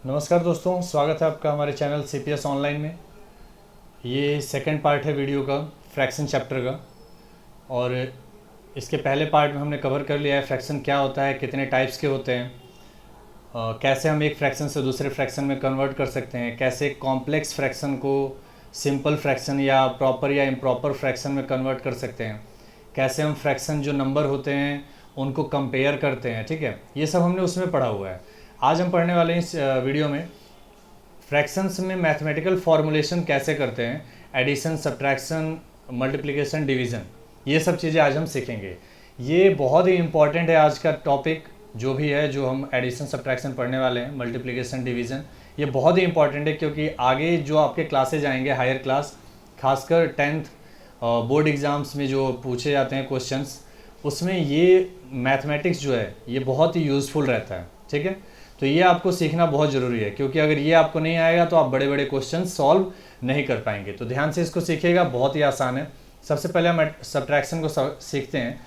नमस्कार दोस्तों, स्वागत है आपका हमारे चैनल CPS ऑनलाइन में। ये सेकंड पार्ट है वीडियो का फ्रैक्शन चैप्टर का। और इसके पहले पार्ट में हमने कवर कर लिया है फ्रैक्शन क्या होता है, कितने टाइप्स के होते हैं, कैसे हम एक फ्रैक्शन से दूसरे फ्रैक्शन में कन्वर्ट कर सकते हैं, कैसे कॉम्प्लेक्स फ्रैक्शन को सिंपल फ्रैक्शन या प्रॉपर या इम्प्रॉपर फ्रैक्शन में कन्वर्ट कर सकते हैं, कैसे हम फ्रैक्शन जो नंबर होते हैं उनको कंपेयर करते हैं। ठीक है, ये सब हमने उसमें पढ़ा हुआ है। आज हम पढ़ने वाले हैं इस वीडियो में फ्रैक्शंस में मैथमेटिकल फॉर्मूलेशन कैसे करते हैं, एडिशन, सब्ट्रैक्शन, मल्टीप्लिकेशन, डिवीज़न, ये सब चीज़ें आज हम सीखेंगे। ये बहुत ही इम्पॉर्टेंट है आज का टॉपिक जो भी है, जो हम एडिशन सब्ट्रैक्शन पढ़ने वाले हैं, मल्टीप्लिकेशन, डिवीज़न, ये बहुत ही इंपॉर्टेंट है क्योंकि आगे जो आपके क्लासेज आएंगे, हायर क्लास, खासकर 10th बोर्ड एग्ज़ाम्स में जो पूछे जाते हैं क्वेश्चंस, उसमें ये मैथमेटिक्स जो है ये बहुत ही यूज़फुल रहता है। ठीक है, तो ये आपको सीखना बहुत ज़रूरी है क्योंकि अगर ये आपको नहीं आएगा तो आप बड़े बड़े क्वेश्चन सॉल्व नहीं कर पाएंगे। तो ध्यान से इसको सीखिएगा, बहुत ही आसान है। सबसे पहले हम सब्ट्रैक्शन को सीखते हैं।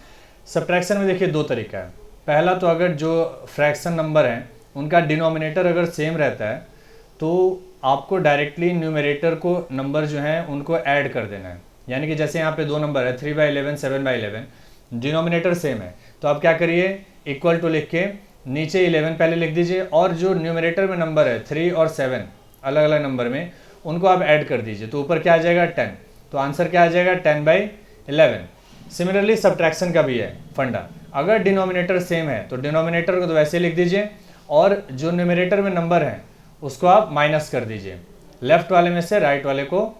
सब्ट्रैक्शन में देखिए दो तरीका है। पहला तो अगर जो फ्रैक्शन नंबर हैं उनका डिनोमिनेटर अगर सेम रहता है तो आपको डायरेक्टली न्यूमरेटर को नंबर जो हैं उनको ऐड कर देना है। यानी कि जैसे यहाँ पे दो नंबर है 3/11, 7/11, डिनोमिनेटर सेम है तो आप क्या करिए, इक्वल टू लिख के नीचे 11 पहले लिख दीजिए और जो न्यूमरेटर में नंबर है 3 और 7 अलग अलग नंबर में उनको आप ऐड कर दीजिए तो ऊपर क्या आ जाएगा 10। तो आंसर क्या आ जाएगा 10/11। सिमिलरली सब्ट्रैक्शन का भी है फंडा। अगर डिनोमिनेटर सेम है तो डिनोमिनेटर को तो वैसे लिख दीजिए और जो न्यूमरेटर में नंबर है उसको आप माइनस कर दीजिए, लेफ्ट वाले में से राइट वाले को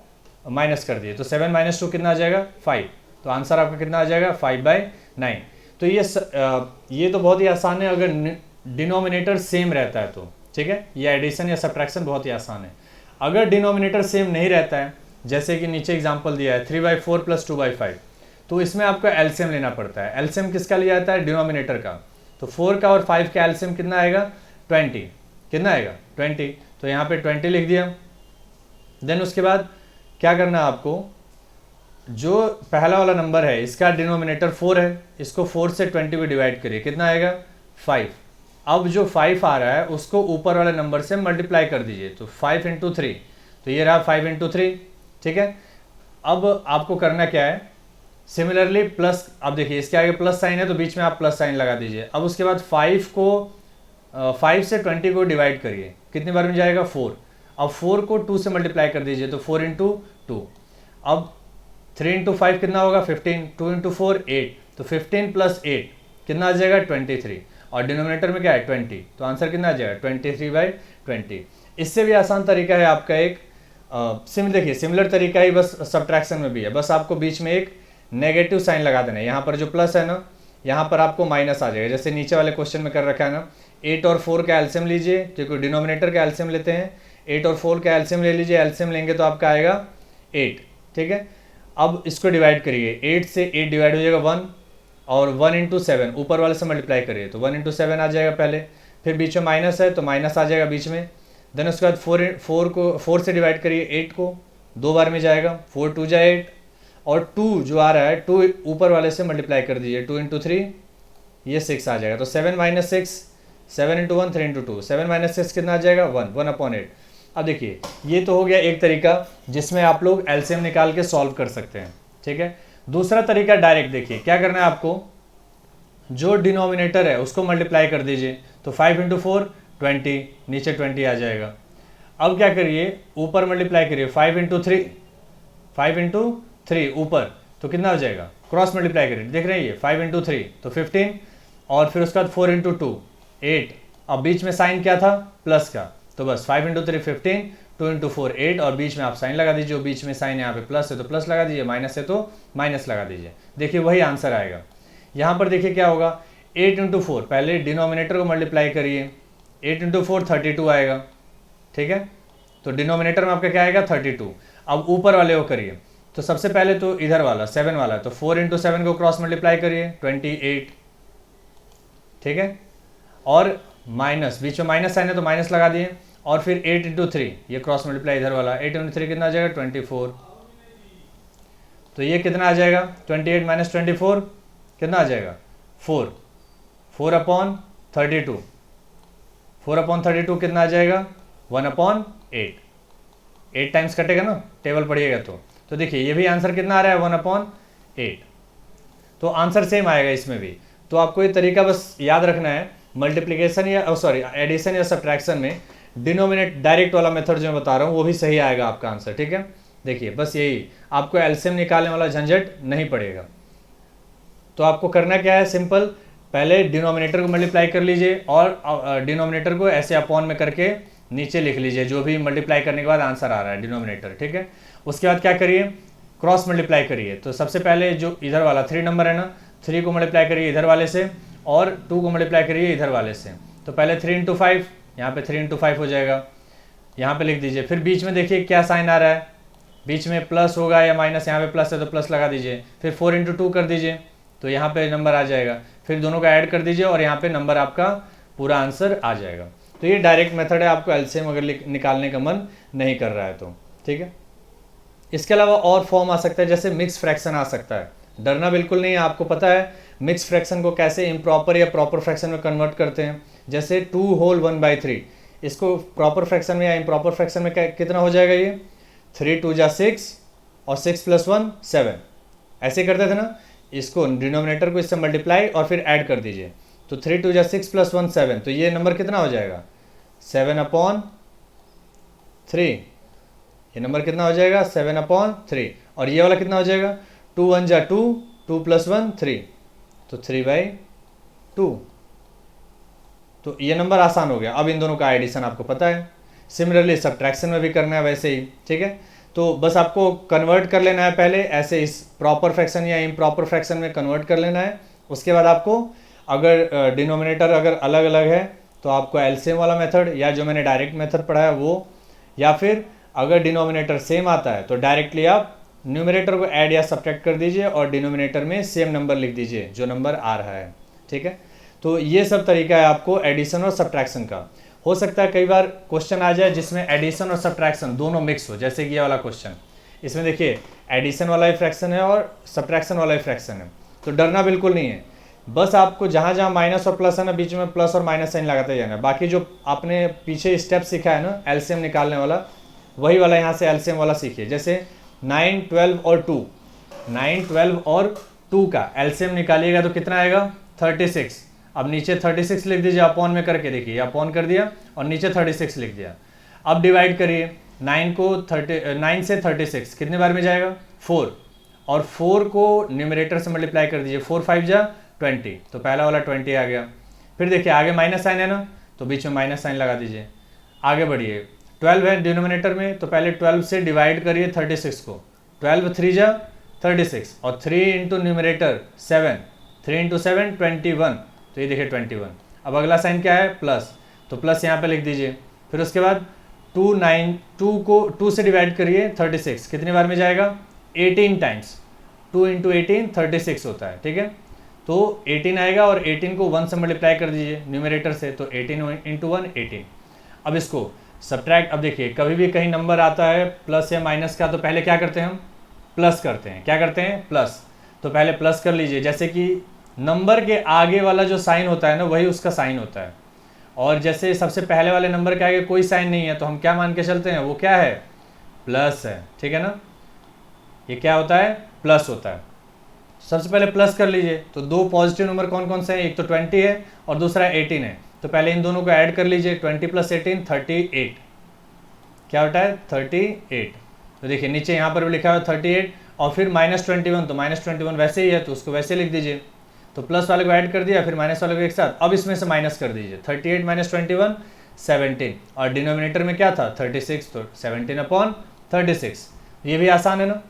माइनस कर दिए तो 7 - 2 कितना आ जाएगा 5। तो आंसर आपका कितना आ जाएगा 5/9। तो ये तो बहुत ही आसान है अगर डिनोमिनेटर सेम रहता है तो। ठीक है, ये एडिशन या सब्ट्रैक्शन बहुत ही आसान है। अगर डिनोमिनेटर सेम नहीं रहता है, जैसे कि नीचे एग्जांपल दिया है 3/4 + 2/5, तो इसमें आपको एलसीएम लेना पड़ता है। एलसीएम किसका लिया जाता है, डिनोमिनेटर का। तो 4 का और 5 का एलसीएम कितना आएगा 20। कितना आएगा 20। तो यहाँ पे 20 लिख दिया। देन उसके बाद क्या करना है आपको, जो पहला वाला नंबर है इसका डिनोमिनेटर 4 है, इसको 4 से 20 को डिवाइड करिए, कितना आएगा 5। अब जो 5 आ रहा है उसको ऊपर वाले नंबर से मल्टीप्लाई कर दीजिए तो 5 × 3, तो ये रहा 5 × 3। ठीक है, अब आपको करना क्या है, सिमिलरली प्लस, अब देखिए इसके आगे प्लस साइन है तो बीच में आप प्लस साइन लगा दीजिए। अब उसके बाद 5 से 20 को डिवाइड करिए, कितनी बार में जाएगा 4। अब 4 को 2 से मल्टीप्लाई कर दीजिए तो 4 × 2। अब 3 × 5 कितना होगा 15, 2 × 4 8, तो 15 + 8 कितना आ जाएगा 23 और डिनोमिनेटर में क्या है 20, तो आंसर कितना आ जाएगा 23/20। इससे भी आसान तरीका है आपका एक देखिए सिमिलर तरीका ही बस सब्ट्रैक्शन में भी है, बस आपको बीच में एक नेगेटिव साइन लगा देना है। यहाँ पर जो प्लस है ना, यहाँ पर आपको माइनस आ जाएगा, जैसे नीचे वाले क्वेश्चन में कर रखा है ना। 8 और 4 का एलसीएम लीजिए, क्योंकि डिनोमिनेटर का एलसीएम लेते हैं, 8 और 4 का एलसीएम ले लीजिए, एलसीएम लेंगे तो आपका आएगा 8। ठीक है, अब इसको डिवाइड करिए, 8 से 8 डिवाइड हो जाएगा 1 और 1 × 7 ऊपर वाले से मल्टीप्लाई करिए तो 1 × 7 आ जाएगा पहले, फिर बीच में माइनस है तो माइनस आ जाएगा बीच में। देन उसके बाद 4 से डिवाइड करिए 8 को, 2 बार में जाएगा, 4 × 2 = 8 और 2 जो आ रहा है 2 ऊपर वाले से मल्टीप्लाई कर दीजिए, 2 × 3 ये 6 आ जाएगा। तो 7 - 6, 7 × 1 3 × 2, 7 - 6 कितना आ जाएगा 1/8। अब देखिए ये तो हो गया एक तरीका जिसमें आप लोग एलसीएम निकाल के सॉल्व कर सकते हैं। ठीक है, दूसरा तरीका डायरेक्ट, देखिए क्या करना है आपको, जो डिनोमिनेटर है उसको मल्टीप्लाई कर दीजिए तो 5 × 4 20, नीचे 20 आ जाएगा। अब क्या करिए, ऊपर मल्टीप्लाई करिए 5 × 3, 5 × 3 ऊपर, तो कितना हो जाएगा, क्रॉस मल्टीप्लाई करिए, देख रहे हैं ये 5 × 3 तो 15 और फिर उसके बाद 4 × 2 8। अब बीच में साइन क्या था प्लस का, तो बस 5 × 3 15, 2 × 4 8 और बीच में आप साइन लगा दीजिए, बीच में साइन यहाँ पे प्लस है तो प्लस लगा दीजिए, माइनस है तो माइनस लगा दीजिए। देखिए वही आंसर आएगा। यहाँ पर देखिए क्या होगा, 8 × 4 पहले डिनोमिनेटर को मल्टीप्लाई करिए, 8 × 4 32 आएगा। ठीक है, तो डिनोमिनेटर में आपका क्या आएगा 32। अब ऊपर वाले को करिए, तो सबसे पहले तो इधर वाला 7 वाला, तो 4 × 7 को क्रॉस मल्टीप्लाई करिए 28। ठीक है, और माइनस, बीच में माइनस साइन है तो माइनस लगा दिए और फिर 8 × 3 ये क्रॉस मल्टीप्लाई इधर वाला, 8 × 3 कितना आ जाएगा 24। तो ये कितना आ जाएगा 28 - 24 कितना आ जाएगा 4/32, 4/32 कितना आ जाएगा 1/8, 8 टाइम्स कटेगा ना, टेबल पढ़िएगा तो देखिए ये भी आंसर कितना आ रहा है 1/8, तो आंसर सेम आएगा इसमें भी। तो आपको ये तरीका बस याद रखना है, मल्टीप्लिकेशन या सॉरी एडिशन या सब्ट्रैक्शन में डिनोमिनेट डायरेक्ट वाला मेथड जो मैं बता रहा हूँ वो भी सही आएगा आपका आंसर, ठीक है। देखिए बस यही, आपको एलसीएम निकालने वाला झंझट नहीं पड़ेगा। तो आपको करना क्या है, सिंपल, पहले डिनोमिनेटर को मल्टीप्लाई कर लीजिए और डिनोमिनेटर को ऐसे अपॉन में करके नीचे लिख लीजिए जो भी मल्टीप्लाई करने के बाद आंसर आ रहा है डिनोमिनेटर, ठीक है। उसके बाद क्या करिए, क्रॉस मल्टीप्लाई करिए। तो सबसे पहले जो इधर वाला 3 नंबर है ना, 3 को मल्टीप्लाई करिए इधर वाले से और 2 को मल्टीप्लाई करिए इधर वाले से। तो पहले 3 × 5, यहाँ पे 3 × 5 हो जाएगा, यहाँ पे लिख दीजिए। फिर बीच में देखिए क्या साइन आ रहा है, बीच में प्लस होगा या माइनस, यहाँ पे प्लस है तो प्लस लगा दीजिए। फिर 4 × 2 कर दीजिए तो यहाँ पे नंबर आ जाएगा। फिर दोनों का ऐड कर दीजिए और यहाँ पे नंबर आपका पूरा आंसर आ जाएगा। तो ये डायरेक्ट मेथड है, आपको एलसीएम अगर निकालने का मन नहीं कर रहा है तो, ठीक है। इसके अलावा और फॉर्म आ सकता है, जैसे मिक्स फ्रैक्शन आ सकता है। डरना बिल्कुल नहीं है, आपको पता है मिक्स फ्रैक्शन को कैसे इम्प्रॉपर या प्रॉपर फ्रैक्शन में कन्वर्ट करते हैं। जैसे 2 होल 1/3, इसको प्रॉपर फ्रैक्शन में या इम्प्रॉपर फ्रैक्शन में कितना हो जाएगा, ये 3 × 2 = 6 और 6 + 1 7, ऐसे करते थे ना। इसको डिनोमिनेटर को इससे मल्टीप्लाई और फिर ऐड कर दीजिए। तो 3 × 2 = 6 + 1 7, तो ये नंबर कितना हो जाएगा 7/3। ये नंबर कितना हो जाएगा 7/3। और ये वाला कितना हो जाएगा 2 × 1 = 2, 2 + 1 3, तो 3/2। तो ये नंबर आसान हो गया। अब इन दोनों का एडिशन आपको पता है। सिमिलरली सब्ट्रैक्शन में भी करना है वैसे ही, ठीक है। तो बस आपको कन्वर्ट कर लेना है पहले, ऐसे इस प्रॉपर फ्रैक्शन या इम्प्रॉपर फ्रैक्शन में कन्वर्ट कर लेना है। उसके बाद आपको अगर डिनोमिनेटर अगर अलग अलग है तो आपको एलसीएम वाला मेथड या जो मैंने डायरेक्ट मेथड पढ़ा है वो, या फिर अगर डिनोमिनेटर सेम आता है तो डायरेक्टली आप न्यूमरेटर को ऐड या सब्ट्रैक्ट कर दीजिए और डिनोमिनेटर में सेम नंबर लिख दीजिए जो नंबर आ रहा है, ठीक है। तो ये सब तरीका है आपको एडिशन और सब्ट्रैक्शन का। हो सकता है कई बार क्वेश्चन आ जाए जिसमें एडिशन और सब्ट्रैक्शन दोनों मिक्स हो, जैसे कि ये वाला क्वेश्चन, इसमें देखिए एडिशन वाला ही फ्रैक्शन है और सब्ट्रैक्शन वाला ही फ्रैक्शन है। तो डरना बिल्कुल नहीं है, बस आपको जहाँ जहाँ माइनस और प्लस है ना, बीच में प्लस और माइनस साइन लगाते जाना है। बाकी जो आपने पीछे स्टेप सीखा है ना एलसीएम निकालने वाला, वही वाला यहाँ से एलसीएम वाला सीखिए। जैसे 9, 12 और 2, 9, 12 और 2 का एलसीएम निकालिएगा तो कितना आएगा 36। अब नीचे 36 लिख दीजिए अपॉन में करके, देखिए अपॉन कर दिया और नीचे 36 लिख दिया। अब डिवाइड करिए 9 से 36 कितने बार में जाएगा 4, और 4 को न्यूमरेटर से मल्टीप्लाई कर दीजिए, 4 × 5 = 20, तो पहला वाला 20 आ गया। फिर देखिए आगे माइनस साइन है ना, तो बीच में माइनस साइन लगा दीजिए। आगे बढ़िए 12 है डिनोमिनेटर में, तो पहले 12 से डिवाइड करिए 36 को, 12 × 3 = 36 और 3 × न्यूमरेटर 7, 3 × 7 21, तो ये देखिए 21। अब अगला साइन क्या है प्लस, तो प्लस यहाँ पे लिख दीजिए। फिर उसके बाद 2 को 2 से डिवाइड करिए 36 कितनी बार में जाएगा 18 टाइम्स, 2 × 18 36 होता है, ठीक है। तो 18 आएगा और 18 को 1 से मल्टीप्लाई कर दीजिए न्यूमरेटर से, तो 18 × 1 18। अब इसको सब्ट्रैक्ट, अब देखिए कभी भी कहीं नंबर आता है प्लस या माइनस का तो पहले क्या करते हैं हम प्लस करते हैं। क्या करते हैं प्लस, तो पहले प्लस कर लीजिए। जैसे कि नंबर के आगे वाला जो साइन होता है ना वही उसका साइन होता है, और जैसे सबसे पहले वाले नंबर के आगे कोई साइन नहीं है तो हम क्या मान के चलते हैं वो क्या है प्लस है, ठीक है ना। ये क्या होता है प्लस होता है। सबसे पहले प्लस कर लीजिए। तो दो पॉजिटिव नंबर कौन कौन से हैं, एक तो 20 है और दूसरा 18 है। तो पहले इन दोनों को ऐड कर लीजिए, 20 + 18 38, क्या होता है 38। तो देखिए नीचे यहाँ पर भी लिखा हुआ है 38 और फिर -21, तो -21 वैसे ही है तो उसको वैसे लिख दीजिए। तो प्लस वाले को ऐड कर दिया, फिर माइनस वाले को एक साथ। अब इसमें से माइनस कर दीजिए, 38 - 21 17, और डिनोमिनेटर में क्या था 36, तो 17/36। ये भी आसान है ना।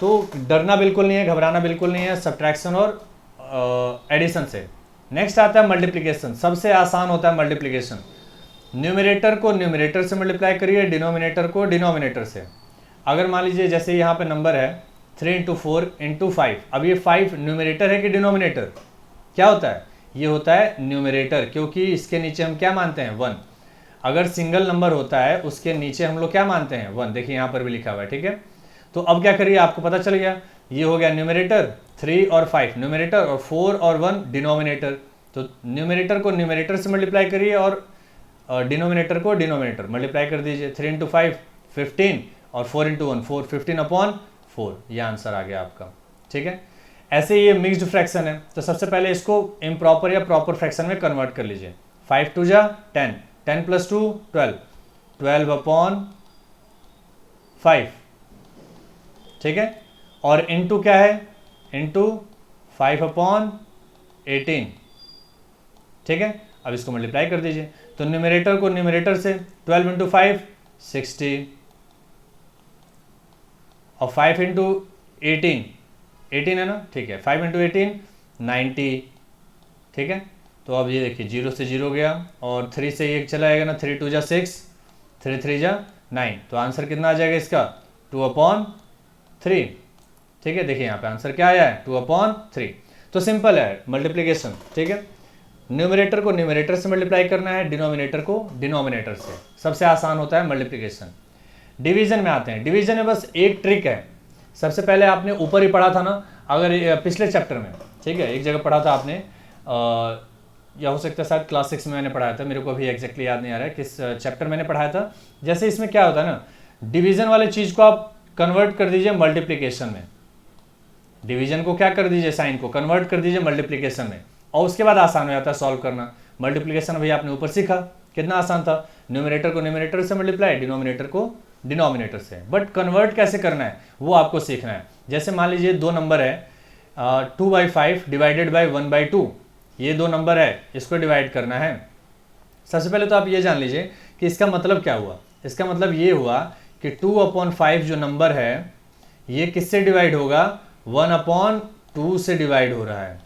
तो डरना बिल्कुल नहीं है, घबराना बिल्कुल नहीं है सब्ट्रैक्शन और एडिशन से। नेक्स्ट आता है मल्टीप्लिकेशन। सबसे आसान होता है मल्टीप्लिकेशन। न्यूमरेटर को न्यूमरेटर से मल्टीप्लाई करिए, डिनोमिनेटर को डिनोमिनेटर से। अगर मान लीजिए जैसे यहाँ पे नंबर है 3 × 4 × 5, अब ये 5 न्यूमरेटर है कि डिनोमिनेटर, क्या होता है ये होता है न्यूमरेटर, क्योंकि इसके नीचे हम क्या मानते हैं 1। अगर सिंगल नंबर होता है उसके नीचे हम लोग क्या मानते हैं 1, देखिए यहाँ पर भी लिखा हुआ है, ठीक है। तो अब क्या करिए, आपको पता चल गया ये हो गया न्यूमरेटर 3 और 5 न्यूमरेटर और 4 और 1 डिनोमिनेटर। तो न्यूमरेटर को न्यूमरेटर से मल्टीप्लाई करिए और डिनोमिनेटर को डिनोमिनेटर मल्टीप्लाई कर दीजिए, 3 इंटू 5 15 और 4 इंटू 1 4, 15/4, ये आंसर आ गया आपका। ठीक है, ऐसे ये मिक्स्ड फ्रैक्शन है, तो सबसे पहले इसको इम्प्रॉपर या प्रॉपर फ्रैक्शन में कन्वर्ट कर लीजिए। 5 2 जा 10, 10 + 2 12, 12/5। ठीक है, और इंटू क्या है, इंटू 5/18। ठीक है, अब इसको मल्टीप्लाई कर दीजिए, तो न्यूमरेटर को न्यूमरेटर से 12 इंटू 5 60 और 5 इंटू 18 18 है ना, ठीक है, 5 इंटू 18 90। ठीक है, तो अब ये देखिए 0 से 0 गया और 3 से 1 चला जाएगा ना, 3 2 जा 6, 3 3 जा 9, तो आंसर कितना आ जाएगा इसका 2/3। ठीक है, देखिए यहाँ पे आंसर क्या आया है 2/3। तो सिंपल है मल्टीप्लिकेशन। ठीक है, न्यूमरेटर को न्यूमरेटर से मल्टीप्लाई करना है, डिनोमिनेटर को डिनोमिनेटर से, सबसे आसान होता है मल्टीप्लिकेशन। डिवीजन में आते हैं, डिवीजन में बस एक ट्रिक है। सबसे पहले आपने ऊपर ही पढ़ा था ना, अगर पिछले चैप्टर में, ठीक है, एक जगह पढ़ा था आपने, या हो सकता है शायद क्लास 6 में मैंने पढ़ाया था, मेरे को अभी एग्जैक्टली याद नहीं आ रहा है किस चैप्टर मैंने पढ़ाया था। जैसे इसमें क्या होता है ना, डिवीजन वाले चीज़ को आप कन्वर्ट कर दीजिए मल्टीप्लिकेशन में, डिवीजन को क्या कर दीजिए, साइन को कन्वर्ट कर दीजिए मल्टीप्लिकेशन में, और उसके बाद आसान हो जाता है सॉल्व करना। मल्टीप्लिकेशन अभी आपने ऊपर सीखा, कितना आसान था, न्यूमरेटर को न्यूमरेटर से मल्टीप्लाई, डिनोमिनेटर को डिनोमिनेटर से, बट कन्वर्ट कैसे करना है वो आपको सीखना है। जैसे मान लीजिए दो नंबर है 2/5 डिवाइडेड बाई 1/2, ये दो नंबर है, इसको डिवाइड करना है। सबसे पहले तो आप ये जान लीजिए कि इसका मतलब क्या हुआ। इसका मतलब ये हुआ कि 2/5 जो नंबर है ये किससे डिवाइड होगा, 1/2 से डिवाइड हो रहा है।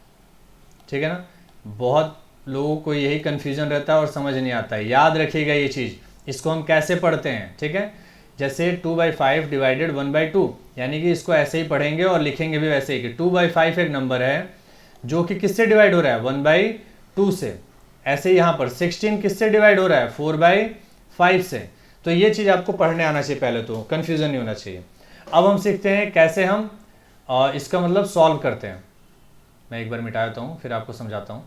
ठीक है ना, बहुत लोगों को यही कन्फ्यूजन रहता है और समझ नहीं आता है। याद रखिएगा ये चीज़, इसको हम कैसे पढ़ते हैं। ठीक है, जैसे 2/5 डिवाइडेड 1/2, यानी कि इसको ऐसे ही पढ़ेंगे और लिखेंगे भी वैसे ही कि 2/5 एक नंबर है जो कि किससे डिवाइड हो रहा है, 1/2 से। ऐसे ही यहाँ पर 16 किससे डिवाइड हो रहा है, 4/5 से। तो ये चीज़ आपको पढ़ने आना चाहिए, पहले तो कन्फ्यूज़न नहीं होना चाहिए। अब हम सीखते हैं कैसे हम इसका मतलब सॉल्व करते हैं। मैं एक बार मिटा देता हूँ फिर आपको समझाता हूँ।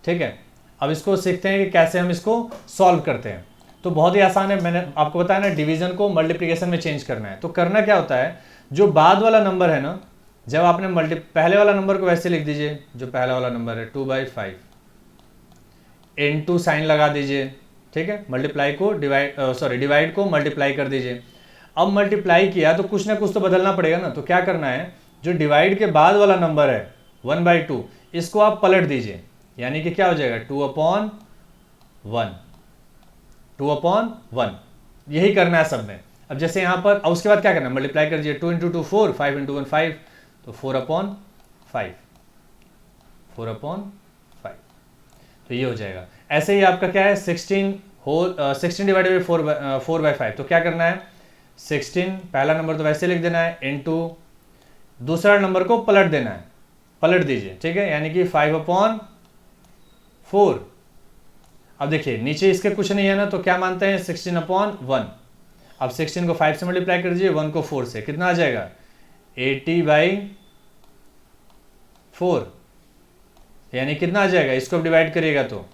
ठीक है, अब इसको सीखते हैं कि कैसे हम इसको सॉल्व करते हैं। तो बहुत ही आसान है, मैंने आपको बताया ना, डिवीजन को मल्टीप्लिकेशन में चेंज करना है। तो करना क्या होता है, जो बाद वाला नंबर है ना, जब आपने पहले वाला नंबर को वैसे लिख दीजिए, जो पहला वाला नंबर है 2/5 इनटू साइन लगा दीजिए। ठीक है, मल्टीप्लाई को डिवाइड को मल्टीप्लाई कर दीजिए। अब मल्टीप्लाई किया तो कुछ ना कुछ तो बदलना पड़ेगा ना, तो क्या करना है, जो डिवाइड के बाद वाला नंबर है 1/2, इसको आप पलट दीजिए, यानी कि क्या हो जाएगा 2/1, 2/1। यही करना है सब में। अब जैसे यहाँ पर, अब उसके बाद क्या करना है, मल्टीप्लाई कर दीजिए, 2 इंटू 2 4, 5 इंटू 1 5, तो 4/5, 4/5, तो ये हो जाएगा। ऐसे ही आपका क्या है 16 डिवाइडेड बाई 4/5, तो क्या करना है 16 पहला नंबर तो वैसे लिख देना है, इनटू दूसरा नंबर को पलट देना है, पलट दीजिए। ठीक है, यानी कि 5/4। अब देखिए नीचे इसके कुछ नहीं है ना, तो क्या मानते हैं 16/1। अब 16 को 5 से मल्टीप्लाई कर दीजिए, 1 को 4 से, कितना आ जाएगा 80/4, यानी कितना आ जाएगा, इसको डिवाइड करिएगा तो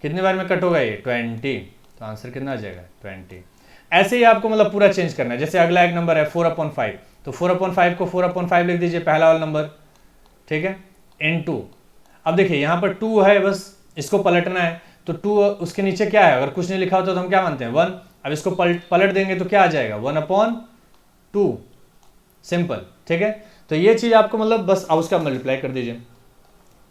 कितने बार में कट होगा ये 20, तो आंसर कितना आ जाएगा 20। ऐसे ही आपको मतलब पूरा चेंज करना है। जैसे अगला एक नंबर है 4/5, तो 4/5 को 4/5 लिख दीजिए, पहला वाला नंबर। ठीक है, इनटू, अब देखिए यहाँ पर 2 है, बस इसको पलटना है, तो 2 उसके नीचे क्या है, अगर कुछ नहीं लिखा होता तो हम क्या मानते हैं 1। अब इसको पलट देंगे तो क्या आ जाएगा 1/2, सिंपल। ठीक है, तो ये चीज़ आपको मतलब बस अब उसका मल्टीप्लाई कर दीजिए।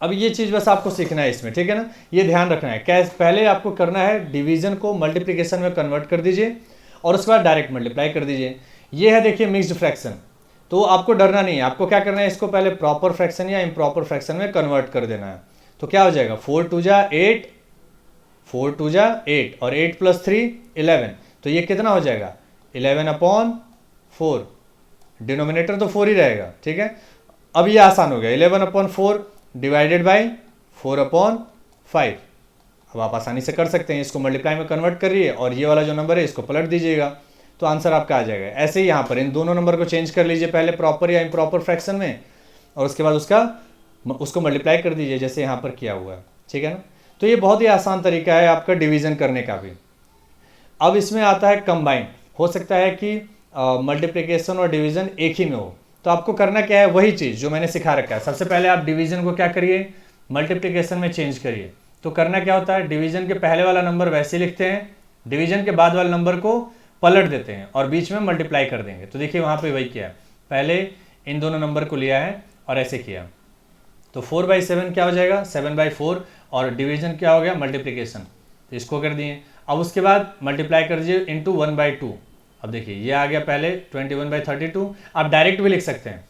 अब ये चीज़ बस आपको सीखना है इसमें, ठीक है ना, ये ध्यान रखना है। कैसे पहले आपको करना है, डिवीजन को मल्टीप्लिकेशन में कन्वर्ट कर दीजिए और उसके बाद डायरेक्ट मल्टीप्लाई कर दीजिए। ये है देखिए मिक्स्ड फ्रैक्शन, तो आपको डरना नहीं है। आपको क्या करना है, इसको पहले प्रॉपर फ्रैक्शन या इम्प्रॉपर फ्रैक्शन में कन्वर्ट कर देना है। तो क्या हो जाएगा 4 2 जा 8, 4 2 जा 8 और 8 + 3 11, तो ये कितना हो जाएगा 11/4। डिनोमिनेटर तो 4 ही रहेगा। ठीक है, अब ये आसान हो गया, 11/4 डिवाइडेड बाई 4/5। अब आप आसानी से कर सकते हैं, इसको मल्टीप्लाई में कन्वर्ट करिए और ये वाला जो नंबर है इसको पलट दीजिएगा, तो आंसर आपका आ जाएगा। ऐसे ही यहाँ पर इन दोनों नंबर को चेंज कर लीजिए, पहले प्रॉपर या इम्प्रॉपर फ्रैक्शन में, और उसके बाद उसको मल्टीप्लाई कर दीजिए जैसे यहाँ पर किया हुआ है। ठीक है ना, तो ये बहुत ही आसान तरीका है आपका डिवीज़न करने का भी। अब इसमें आता है कंबाइन। हो सकता है कि मल्टीप्लिकेशन और डिवीज़न एक ही में हो, तो आपको करना क्या है, वही चीज़ जो मैंने सिखा रखा है। सबसे पहले आप डिवीज़न को क्या करिए, मल्टीप्लिकेशन में चेंज करिए। तो करना क्या होता है, डिवीज़न के पहले वाला नंबर वैसे लिखते हैं, डिवीज़न के बाद वाले नंबर को पलट देते हैं और बीच में मल्टीप्लाई कर देंगे। तो देखिए वहाँ पे वही किया है, पहले इन दोनों नंबर को लिया है और ऐसे किया। तो 4/7 क्या हो जाएगा, 7/4, और डिवीज़न क्या हो गया, मल्टीप्लिकेशन, तो इसको कर दिए। अब उसके बाद मल्टीप्लाई कर दीजिए इंटू 1/2। अब देखिए ये आ गया पहले 21/32। आप डायरेक्ट भी लिख सकते हैं,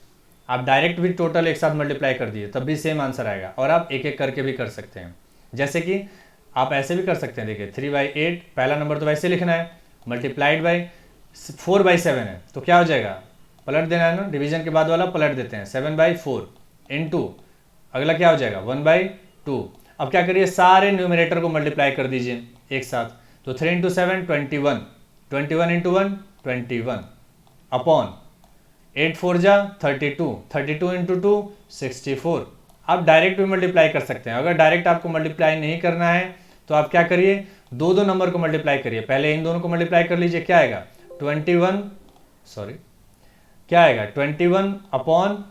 आप डायरेक्ट भी टोटल एक साथ मल्टीप्लाई कर दिए तब भी सेम आंसर आएगा, और आप एक एक करके भी कर सकते हैं। जैसे कि आप ऐसे भी कर सकते हैं, देखिए 3/8 पहला नंबर तो वैसे लिखना है, मल्टीप्लाइड बाई 4/7 है, तो क्या हो जाएगा, पलट देना है ना, डिवीजन के बाद वाला पलट देते हैं, 7/4 इंटू अगला क्या हो जाएगा 1/2। अब क्या करिए, सारे न्यूमरेटर को मल्टीप्लाई कर दीजिए एक साथ। तो 3 × 7 21, 21 × 1 21 अपॉन 8 4 जा 32, 32 × 2 64। आप डायरेक्ट भी मल्टीप्लाई कर सकते हैं। अगर डायरेक्ट आपको मल्टीप्लाई नहीं करना है तो आप क्या करिए, दो दो नंबर को मल्टीप्लाई करिए। पहले इन दोनों को मल्टीप्लाई कर लीजिए, क्या आएगा 21 अपॉन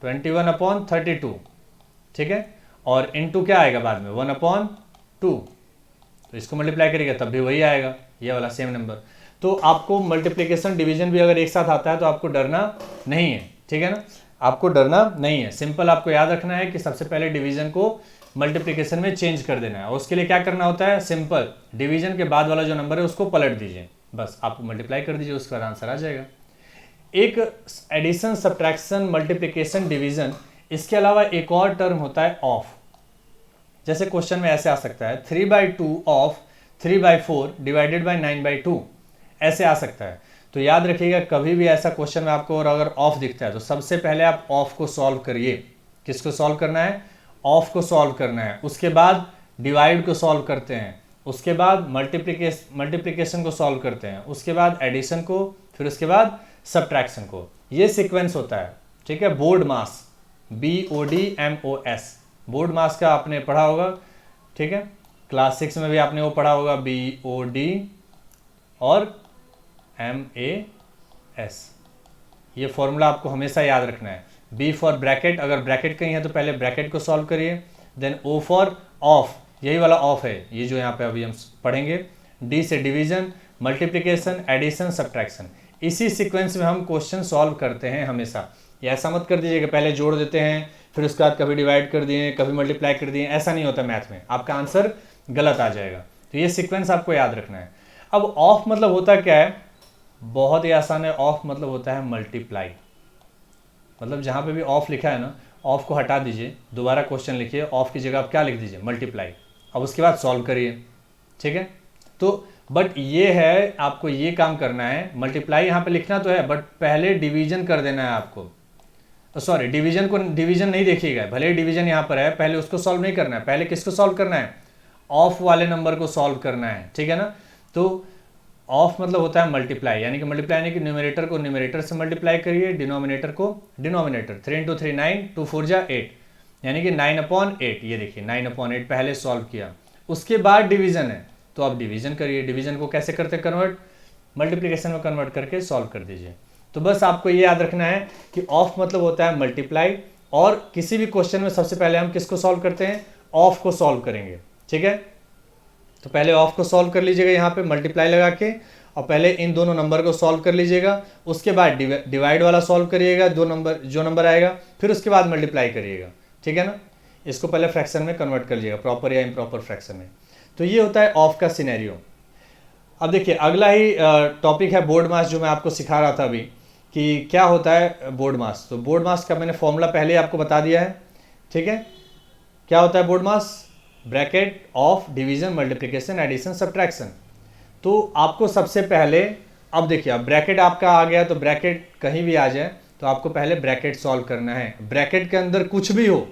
32, ठीक है, और इंटू क्या आएगा बाद में 1/2। तो इसको मल्टीप्लाई करिएगा तब भी वही आएगा, ये वाला सेम नंबर। तो आपको मल्टीप्लिकेशन डिवीजन भी अगर एक साथ आता है तो आपको डरना नहीं है, ठीक है ना, आपको डरना नहीं है। सिंपल आपको याद रखना है कि सबसे पहले डिवीजन को मल्टीप्लिकेशन में चेंज कर देना है, और उसके लिए क्या करना होता है, सिंपल डिवीजन के बाद वाला जो नंबर है उसको पलट दीजिए, बस आप मल्टीप्लाई कर दीजिए, उसका आंसर आ जाएगा। एक एडिशन, सब्ट्रैक्शन, मल्टीप्लिकेशन, डिवीजन, इसके अलावा एक और टर्म होता है ऑफ। जैसे क्वेश्चन में ऐसे आ सकता है 3/2 ऑफ 3/4 डिवाइडेड बाई 9/2, ऐसे आ सकता है। तो याद रखिएगा, कभी भी ऐसा क्वेश्चन में आपको अगर ऑफ दिखता है तो सबसे पहले आप ऑफ को सॉल्व करिए। किसको सॉल्व करना है, ऑफ को सॉल्व करना है, उसके बाद डिवाइड को सॉल्व करते हैं, उसके बाद मल्टीप्लिकेशन को सॉल्व करते हैं, उसके बाद एडिशन को, फिर उसके बाद सब्ट्रैक्शन को। ये सीक्वेंस होता है, ठीक है। बोर्ड मास, BODMOS, बोर्ड मास का आपने पढ़ा होगा, ठीक है, क्लास 6 में भी आपने वो पढ़ा होगा, BOD और MAS। ये फॉर्मूला आपको हमेशा याद रखना है। B फॉर ब्रैकेट, अगर ब्रैकेट कहीं है तो पहले ब्रैकेट को सॉल्व करिए, देन O फॉर ऑफ, यही वाला ऑफ है, ये जो यहाँ पे अभी हम पढ़ेंगे। D से डिवीजन, मल्टीप्लिकेशन, एडिशन, सब्ट्रैक्शन। इसी सीक्वेंस में हम क्वेश्चन सॉल्व करते हैं हमेशा। ये ऐसा मत कर दीजिएगा पहले जोड़ देते हैं फिर उसके बाद कभी डिवाइड कर दिए, कभी मल्टीप्लाई कर दिए, ऐसा नहीं होता मैथ में, आपका आंसर गलत आ जाएगा। तो ये सीक्वेंस आपको याद रखना है। अब ऑफ मतलब होता क्या है, बहुत ही आसान है। ऑफ मतलब होता है मल्टीप्लाई, मतलब जहाँ पे भी ऑफ लिखा है ना, ऑफ को हटा दीजिए, दोबारा क्वेश्चन लिखिए, ऑफ की जगह आप क्या लिख दीजिए, मल्टीप्लाई। अब उसके बाद सॉल्व करिए, ठीक है। तो बट ये है, आपको ये काम करना है, मल्टीप्लाई यहाँ पे लिखना तो है बट पहले डिवीजन कर देना है आपको। सॉरी, डिवीजन नहीं देखिएगा, भले डिवीजन यहाँ पर है, पहले उसको सॉल्व नहीं करना है, पहले किसको सॉल्व करना है, ऑफ वाले नंबर को सॉल्व करना है, ठीक है ना। तो ऑफ मतलब होता है मल्टीप्लाई, यानी कि मल्टीप्लाई यानी कि न्यूमरेटर को न्यूमरेटर से मल्टीप्लाई करिए, डिनोमिनेटर को डिनोमिनेटर। 3 × 3 9, 2 4 जा 8, यानी कि 9/8। ये देखिए 9/8 पहले सॉल्व किया, उसके बाद डिवीजन है तो आप डिवीजन करिए। डिवीजन को कैसे करते हैं, कन्वर्ट, मल्टीप्लिकेशन में कन्वर्ट करके सॉल्व कर दीजिए। तो बस आपको ये याद रखना है कि ऑफ मतलब होता है मल्टीप्लाई, और किसी भी क्वेश्चन में सबसे पहले हम किसको सॉल्व करते हैं, ऑफ को सॉल्व करेंगे, ठीक है। तो पहले ऑफ को सॉल्व कर लीजिएगा यहाँ पे मल्टीप्लाई लगा के, और पहले इन दोनों नंबर को सॉल्व कर लीजिएगा, उसके बाद डिवाइड वाला सॉल्व करिएगा, जो नंबर आएगा, फिर उसके बाद मल्टीप्लाई करिएगा, ठीक है ना। इसको पहले फ्रैक्शन में कन्वर्ट कर लीजिएगा, प्रॉपर या इम्प्रॉपर फ्रैक्शन में। तो ये होता है ऑफ का सिनेरियो। अब देखिए अगला ही टॉपिक है बोर्ड मास, जो मैं आपको सिखा रहा था अभी कि क्या होता है बोर्ड मास। तो बोर्ड मास का मैंने फॉर्मूला पहले आपको बता दिया है, ठीक है। क्या होता है BODMAS, bracket of division, multiplication, addition, subtraction. तो आपको सबसे पहले, अब देखिए अब ब्रैकेट आपका आ गया, तो ब्रैकेट कहीं भी आ जाए तो आपको पहले ब्रैकेट सॉल्व करना है। ब्रैकेट के अंदर कुछ भी हो,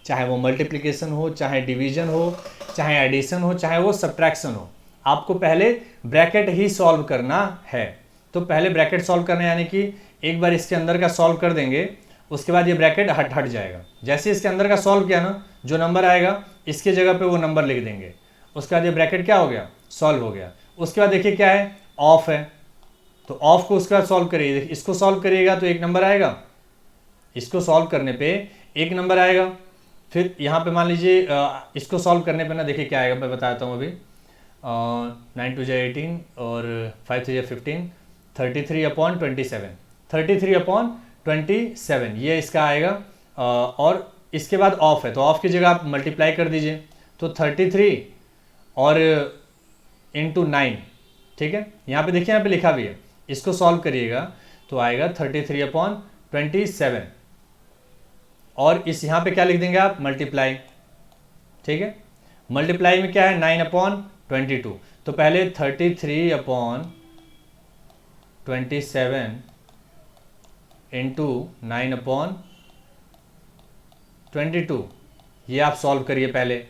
चाहे वो मल्टीप्लिकेशन हो, चाहे डिवीजन हो, चाहे एडिशन हो, चाहे वो सब्ट्रैक्शन हो, आपको पहले ब्रैकेट ही सॉल्व करना है। तो पहले ब्रैकेट सॉल्व करना है, यानी कि एक बार इसके अंदर का सॉल्व कर देंगे उसके बाद ये ब्रैकेट हट जाएगा। जैसे इसके अंदर का सॉल्व किया ना, जो नंबर आएगा इसके जगह पे वो नंबर लिख देंगे। उसके बाद ये ब्रैकेट क्या हो गया, सॉल्व हो गया। उसके बाद देखिए क्या है, ऑफ है, तो ऑफ को उसके बाद सॉल्व करिए। इसको सॉल्व करिएगा तो एक नंबर आएगा, इसको सॉल्व करने पे एक नंबर आएगा। फिर यहाँ पे मान लीजिए इसको सॉल्व करने पे ना देखिए क्या आएगा, मैं बताता हूँ अभी। 9 2 18 और 5 3 15, 33/27, 33/27 ये इसका आएगा। और इसके बाद ऑफ है, तो ऑफ की जगह आप मल्टीप्लाई कर दीजिए, तो 33 और इंटू 9, ठीक है। यहाँ पे देखिए, यहाँ पे लिखा भी है, इसको सॉल्व करिएगा तो आएगा 33/27, और इस यहाँ पे क्या लिख देंगे आप, मल्टीप्लाई, ठीक है। मल्टीप्लाई में क्या है, 9/22, तो पहले 33/27 इंटू 9/22, ये आप सॉल्व करिए पहले।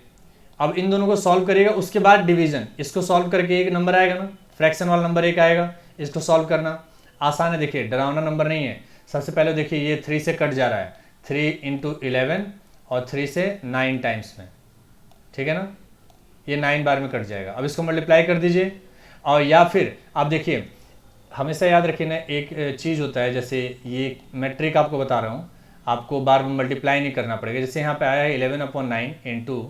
अब इन दोनों को सॉल्व करिएगा, उसके बाद डिवीजन, इसको सॉल्व करके एक नंबर आएगा ना, फ्रैक्शन वाला नंबर एक आएगा, इसको सॉल्व करना आसान है। देखिए डरावना नंबर नहीं है। सबसे पहले देखिए ये 3 से कट जा रहा है, 3 × 11 और 3 से 9 टाइम्स में, ठीक है ना, ये 9 बार में कट जाएगा। अब इसको मल्टीप्लाई कर दीजिए, और या फिर आप देखिए, हमेशा याद रखिए ना, एक चीज़ होता है, जैसे ये मैं ट्रिक आपको बता रहा हूँ, आपको बार बार मल्टीप्लाई नहीं करना पड़ेगा। जैसे यहाँ पे आया है 11/9 इंटू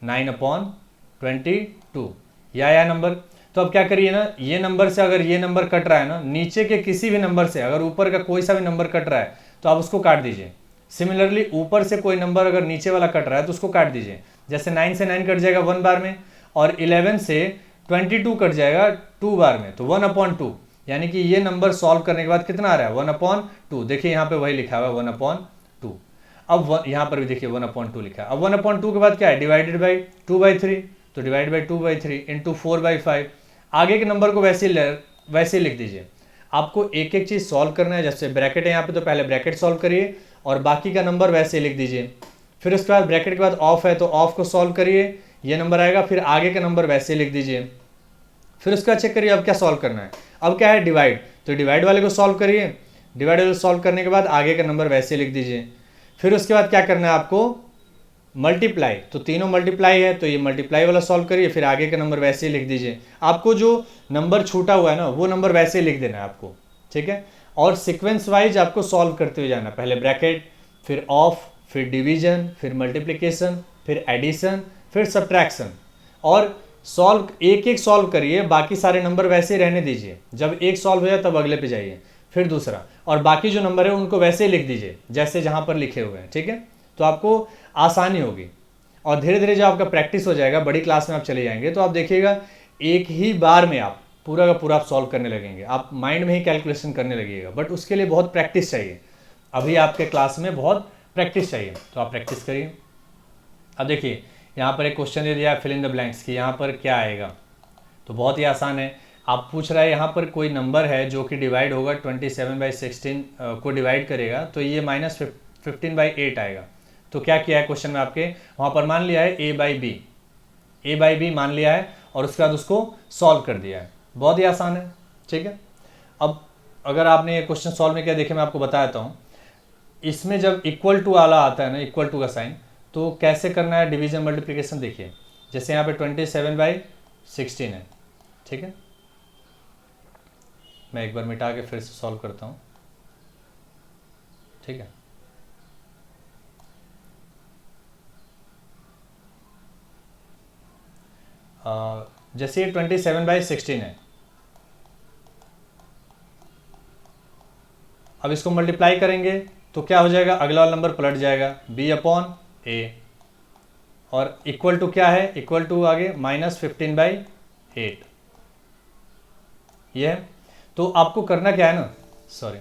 9/22, यह आया नंबर। तो अब क्या करिए ना, ये नंबर से अगर ये नंबर कट रहा है ना, नीचे के किसी भी नंबर से अगर ऊपर का कोई सा भी नंबर कट रहा है तो आप उसको काट दीजिए। सिमिलरली ऊपर से कोई नंबर अगर नीचे वाला कट रहा है तो उसको काट दीजिए। जैसे 9 से 9 कट जाएगा 1 बार में, और 11 से 22 कट जाएगा 2 बार में, तो 1/2, यानी कि ये नंबर सॉल्व करने के बाद कितना आ रहा है, 1/2। देखिए यहाँ पे वही लिखा हुआ है 1/2। अब यहाँ पर भी देखिए 1/2 लिखा है। अब 1/2 के बाद क्या है, डिवाइडेड बाई 2/3, तो डिवाइड बाई 2/3 इंटू 4/5। आगे के नंबर को वैसे ही लिख दीजिए। आपको एक एक चीज़ सॉल्व करना है। जैसे ब्रैकेट है यहाँ पे, तो पहले ब्रैकेट सॉल्व करिए और बाकी का नंबर वैसे लिख दीजिए। फिर उसके बाद ब्रैकेट के बाद ऑफ है, तो ऑफ को सॉल्व करिए, ये नंबर आएगा, फिर आगे का नंबर वैसे लिख दीजिए। फिर उसके बाद चेक करिए अब क्या सॉल्व करना है। अब क्या है, डिवाइड, तो डिवाइड वाले को सॉल्व करिए, डिवाइड वाले सॉल्व करने के बाद आगे का नंबर वैसे लिख दीजिए। फिर उसके बाद क्या करना है आपको, मल्टीप्लाई, तो तीनों मल्टीप्लाई है तो ये मल्टीप्लाई वाला सॉल्व करिए, फिर आगे का नंबर वैसे ही लिख दीजिए। आपको जो नंबर छूटा हुआ है ना, वो नंबर वैसे ही लिख देना है आपको, ठीक है। और सीक्वेंस वाइज आपको सॉल्व करते हुए जाना, पहले ब्रैकेट, फिर ऑफ, फिर डिवीजन, फिर मल्टीप्लिकेशन, फिर एडिशन, फिर सब्ट्रैक्शन, और सॉल्व एक एक सॉल्व करिए, बाकी सारे नंबर वैसे ही रहने दीजिए। जब एक सॉल्व हो जाए तब अगले पे जाइए, फिर दूसरा, और बाकी जो नंबर है उनको वैसे ही लिख दीजिए जैसे जहाँ पर लिखे हुए हैं, ठीक है। तो आपको आसानी होगी, और धीरे धीरे जब आपका प्रैक्टिस हो जाएगा, बड़ी क्लास में आप चले जाएंगे, तो आप देखिएगा एक ही बार में आप पूरा का पूरा आप सॉल्व करने लगेंगे। आप माइंड में ही कैलकुलेशन करने लगिएगा, बट उसके लिए बहुत प्रैक्टिस चाहिए। अभी आपके क्लास में बहुत प्रैक्टिस चाहिए, तो आप प्रैक्टिस करिए। अब देखिए यहाँ पर एक क्वेश्चन दे दिया है, फिल इन द ब्लैंक्स की, यहाँ पर क्या आएगा, तो बहुत ही आसान है। आप पूछ रहा है यहाँ पर कोई नंबर है जो कि डिवाइड होगा 27/16 को डिवाइड करेगा, तो ये -15/8 आएगा। तो क्या किया है क्वेश्चन में आपके, वहाँ पर मान लिया है a बाई बी मान लिया है, और उसके बाद उसको सॉल्व कर दिया है। बहुत ही आसान है, ठीक है। अब अगर आपने ये क्वेश्चन सॉल्व में किया, देखिए मैं आपको बताता हूँ, इसमें जब इक्वल टू वाला आता है ना, इक्वल टू का साइन, तो कैसे करना है डिवीजन मल्टीप्लिकेशन। देखिए जैसे यहाँ पे 27/16 है, ठीक है। मैं एक बार मिटा के फिर से सॉल्व करता हूँ, ठीक है। जैसे ये 27/16 है, अब इसको मल्टीप्लाई करेंगे तो क्या हो जाएगा, अगला वाला नंबर पलट जाएगा, b/a, और इक्वल टू क्या है, इक्वल टू आगे -15/8, ये है। तो आपको करना क्या है ना, सॉरी